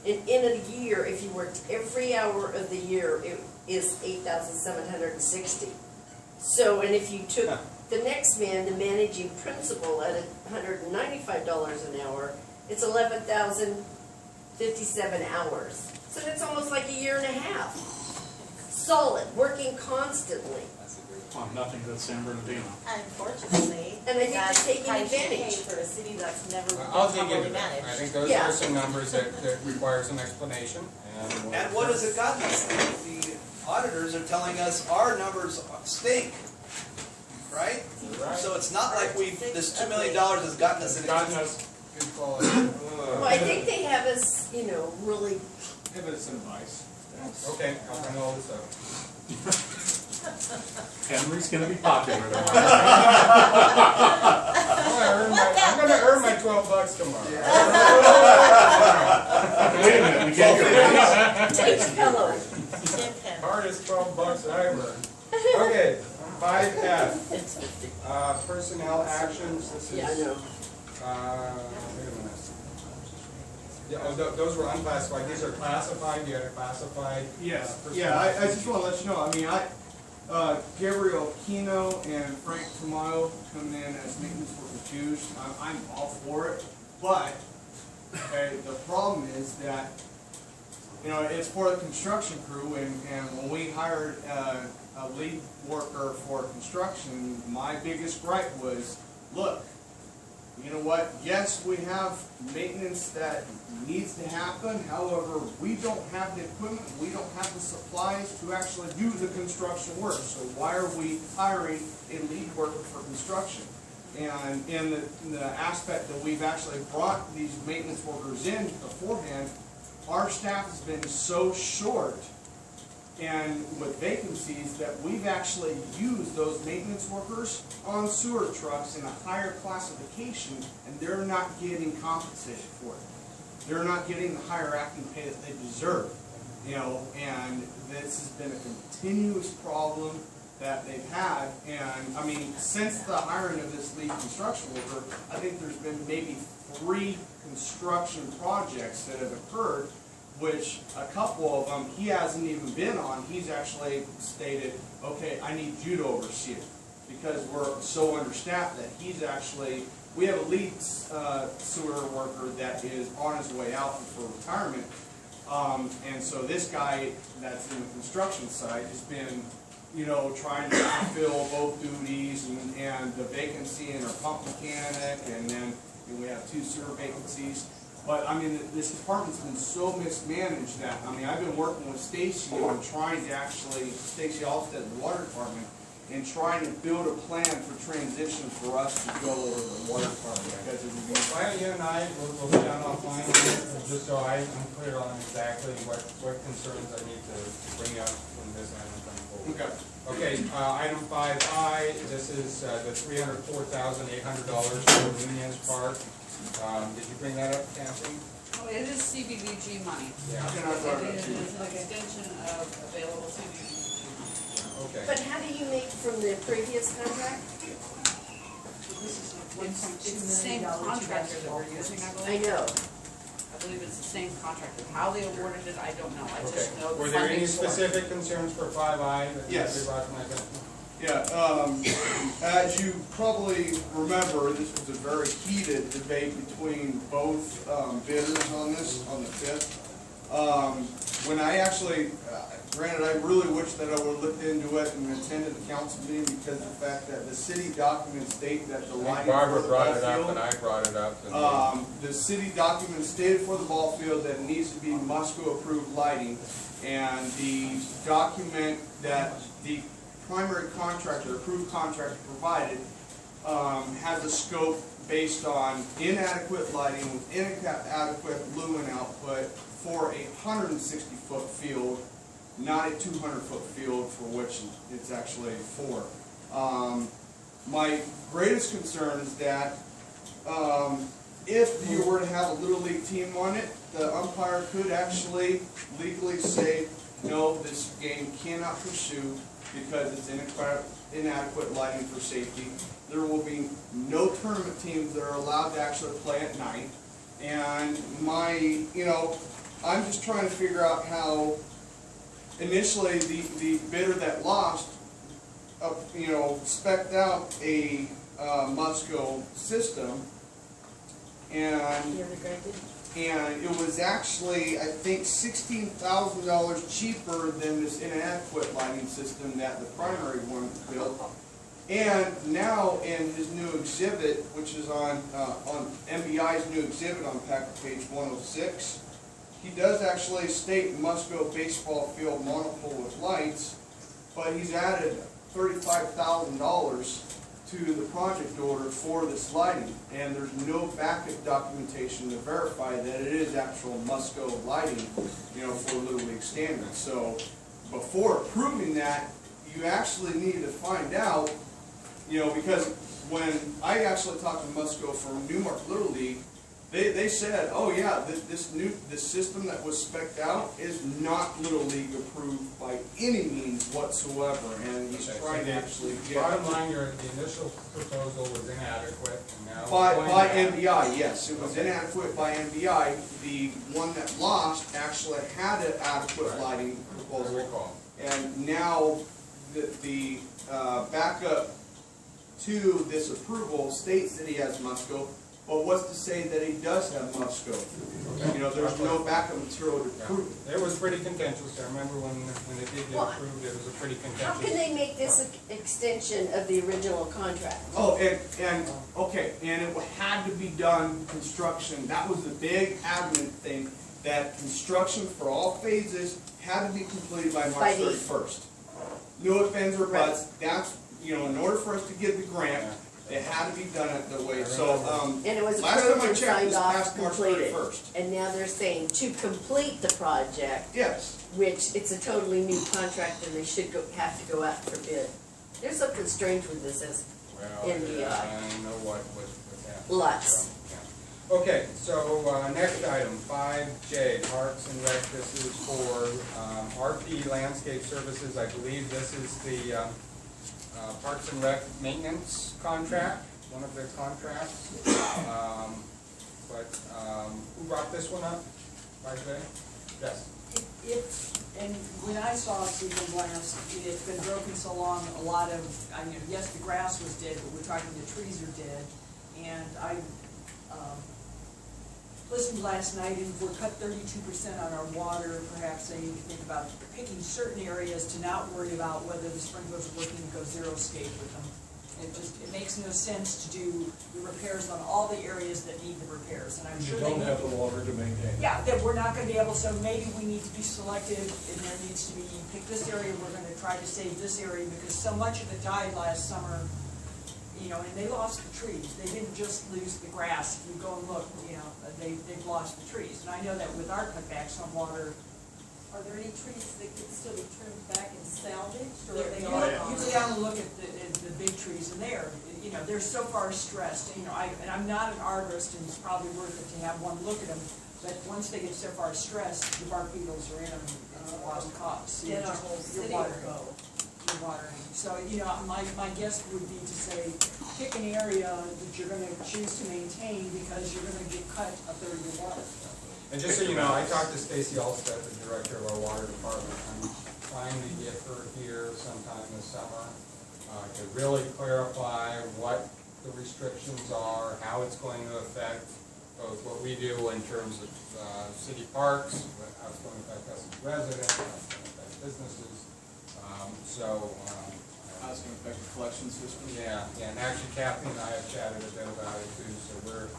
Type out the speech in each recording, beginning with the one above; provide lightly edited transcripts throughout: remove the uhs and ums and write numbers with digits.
in a year, if you worked every hour of the year, it is 8,760. So, and if you took the next man, the managing principal, at $195 an hour, it's 11,057 hours. So that's almost like a year and a half. Solid, working constantly. On nothing that San Bernardino. Unfortunately, And I think that's they're taking price you pay advantage. for a city that's never been I'll dig properly into that. I managed. think those Yeah. are some numbers that require some explanation. And what has it gotten us? The auditors are telling us our numbers stink, right? Right. So it's not like this $2 million has gotten us It's an gotten us good quality. Well, I think they have us, really. Give us some advice. Okay, I'll bring all this up. Henry's gonna be popular tomorrow. I'm gonna earn my $12 tomorrow. Wait a minute, we can't get Take a pillow. Hardest $12 that I've earned. Okay, 5F. Personnel actions. This is. Yeah, I know. Wait a minute. Yeah, oh, those were unclassified. These are classified. You had a classified. Yes, personnel. yeah, I just want to let you know, I mean, Gabriel Kino and Frank Tamayo coming in as maintenance worker twos, I'm all for it, but, okay, the problem is that, it's for the construction crew, and when we hired a lead worker for construction, my biggest gripe was, look, you know what, yes, we have maintenance that needs to happen, however, we don't have the equipment, we don't have the supplies to actually do the construction work, so why are we hiring a lead worker for construction? And in the aspect that we've actually brought these maintenance workers in beforehand, our staff has been so short and with vacancies that we've actually used those maintenance workers on sewer trucks in a higher classification, and they're not getting compensated for it. They're not getting the higher acting pay that they deserve, and this has been a continuous problem that they've had. And I mean, since the hiring of this lead construction worker, I think there's been maybe 3 construction projects that have occurred, which a couple of them he hasn't even been on. He's actually stated, okay, I need you to oversee it, because we're so understaffed that we have a lead sewer worker that is on his way out for retirement. And so this guy that's in the construction side has been, trying to fulfill both duties and the vacancy in our pump mechanic, and then we have 2 sewer vacancies. But I mean, this department's been so mismanaged that, I mean, I've been working with Stacy on trying to Stacy Alstead, the water department, and trying to build a plan for transition for us to go over to the water department. Because it would be. Why don't you and I, we'll be down offline, just so I'm clear on exactly what concerns I need to bring up when this item comes forward. Okay. Okay, item 5I, this is the $304,800 for Nunez Park. Did you bring that up, Kathy? Oh, it is CBVG money. Yeah. It is an extension of available CBVG money. Okay. But how do you make from the previous contract? It's the same contractor that we're using, I believe. I know. I believe it's the same contractor. How they awarded it, I don't know. I Okay. just know the Were there any funding's for it. specific concerns for 5I that Yes. you brought to my attention? Yeah, as you probably remember, this was a very heated debate between both bidders on this, on the 5th. When I actually, granted, I really wish that I would have looked into it and attended the council meeting, because the fact that the city documents state that the lighting for Barbara the brought ball it up field, and I brought it up. And the city documents stated for the ball field that it needs to be Musco approved lighting, and the document that the primary contractor, approved contractor provided, has a scope based on inadequate lighting with inadequate lumen output for a 160-foot field, not a 200-foot field for which it's actually for. My greatest concern is that if you were to have a Little League team on it, the umpire could actually legally say, no, this game cannot pursue because it's inadequate lighting for safety. There will be no tournament teams that are allowed to actually play at night. And I'm just trying to figure out how, initially, the bidder that lost, spec'd out a Musco system, and it was actually, I think, $16,000 cheaper than this inadequate lighting system that the primary one built. And now in his new exhibit, which is on MBI's new exhibit on packet page 106, he does actually state Musco baseball field monopole with lights, but he's added $35,000 to the project order for this lighting, and there's no backup documentation to verify that it is actual Musco lighting, for Little League standards. So before approving that, you actually need to find out, because when I actually talked to Musco from Newmark Little League, they said, oh yeah, this system that was spec'd out is not Little League approved by any means whatsoever, and he's trying to actually get. Bottom line, the initial proposal was inadequate, and now. By MBI, yes, it was inadequate by MBI. The one that lost actually had an adequate lighting I proposal, recall. and now the backup to this approval states that he has Musco. But what's to say that he does have Musco? There's no backup material to prove it. It was pretty contentious. I remember when it did get approved, it was a pretty contentious. How can they make this an extension of the original contract? Oh, and it had to be done, construction, that was the big admin thing, that construction for all phases had to be completed by March 31st. No offense or buts, that's, in order for us to get the grant, it had to be done that way, so, And it was last time approved I and checked, signed this off, past March completed. 31st. And now they're saying to complete the project, Yes. which it's a totally new contract and they should have to go out for bid. There's something strange with this as in the, I know what happened. Lots. So, yeah. Okay, so, next item, 5J, Parks and Rec, this is for, RP Landscape Services, I believe this is the, Parks and Rec maintenance contract, one of their contracts. Who brought this one up? 5J? Yes. And when I saw it through the glance, it's been broken so long, a lot of, yes, the grass was dead, but we're talking the trees are dead. And I listened last night, and we're cut 32% on our water. Perhaps they need to think about picking certain areas to not worry about whether the sprinklers are working to go zero scape with them. It makes no sense to do the repairs on all the areas that need the repairs, and I'm sure they. You don't have the water to maintain. Yeah, that we're not gonna be able, so maybe we need to be selective, and there needs to be, pick this area, we're gonna try to save this area, because so much of it died last summer, and they lost the trees. They didn't just lose the grass. If you go and look, they've lost the trees. And I know that with our cutbacks on water. Are there any trees that could still be trimmed back and salvaged, or are You they all look, gone? you go down and look at the big trees, and they're so far stressed. And I'm not an arborist, and it's probably worth it to have one look at them. But once they get so far stressed, the bark beetles are in them, and it's a lost cause. So Then our whole city will go. You're watering. So, my guess would be to say, pick an area that you're gonna choose to maintain, because you're gonna get cut a third of your water. And just so you know, I talked to Stacy Alstead, the director of our water department. I'm trying to get her here sometime this summer to really clarify what the restrictions are, how it's going to affect both what we do in terms of city parks, how it's going to affect us as residents, how it's going to affect businesses. How it's gonna affect the collection system. Yeah, and actually Kathy and I have chatted a bit about it too, so we're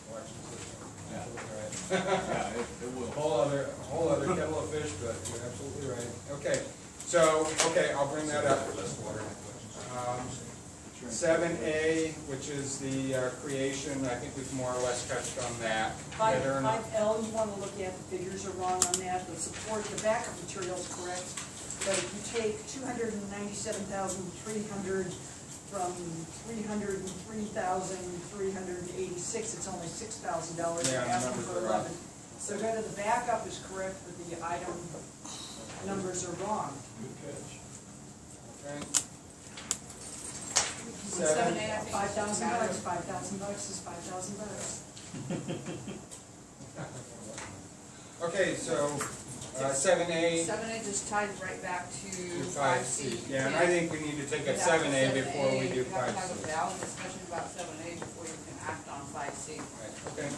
collection system. Yeah. Absolutely right. Yeah, it will. A whole other kettle of fish, but you're absolutely right. Okay, I'll bring that up. 7A, which is the creation, I think we've more or less touched on that. Whether or not- 5L, you wanna look at, the figures are wrong on that, the support, the backup material's correct. But if you take 297,300 from 303,386, it's only $6,000. Yeah, You're the asking numbers for are wrong. 11. So go to the backup is correct, but the item numbers are wrong. Good catch. Okay. 7A, I think. $5,000, $5,000 is $5,000. Okay, so, 7A 7A just ties right back to to 5C. 5C. Yeah, and I think we need to take a 7A before we do You have to have a 5C. valid discussion about 7A before you can act on 5C. Right, okay.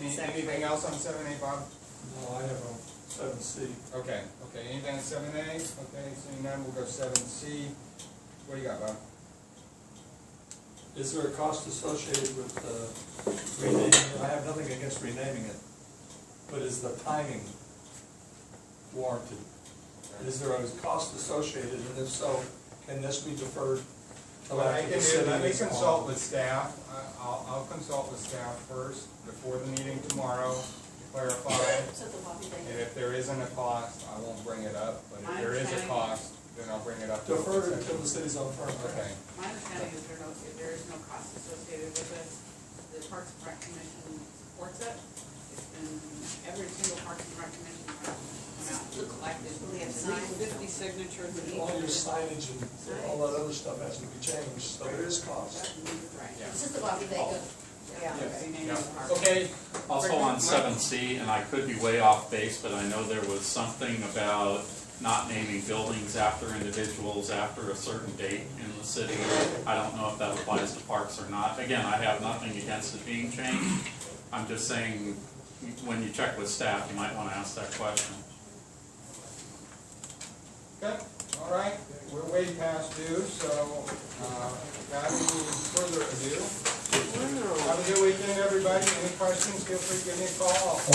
Exactly. Anything else on 7A, Bob? No, I have a 7C. Okay, anything on 7A? Okay, seeing none, we'll go 7C. What do you got, Bob? Is there a cost associated with renaming it? I have nothing against renaming it, but is the timing warranted? Is there a cost associated, and if so, can this be deferred till What I after can the do, city let me is on? consult with staff. I'll consult with staff first, before the meeting tomorrow, to clarify. So the Bobby And thing. if there isn't a cost, I won't bring it up, but if there is a cost, then I'll bring it up. Defer it until the city's on firm ground. Okay, My understanding is there is no cost associated with this. The Parks and Rec Commission supports it. It's been, every single Parks and Rec Commission has come out and collected. We have at least signed. 50 signatures in each. All your signage and all that other stuff has to be changed, so there is cost. Right. This is the Bobby thing. Yeah. Renaming the park. okay, Also on 7C, and I could be way off base, but I know there was something about not naming buildings after individuals after a certain date in the city. I don't know if that applies to parks or not. Again, I have nothing against it being changed. I'm just saying, when you check with staff, you might want to ask that question. okay, all right, we're way past due, so, without any further ado, have a good weekend, everybody. Any questions, feel free to give me a call.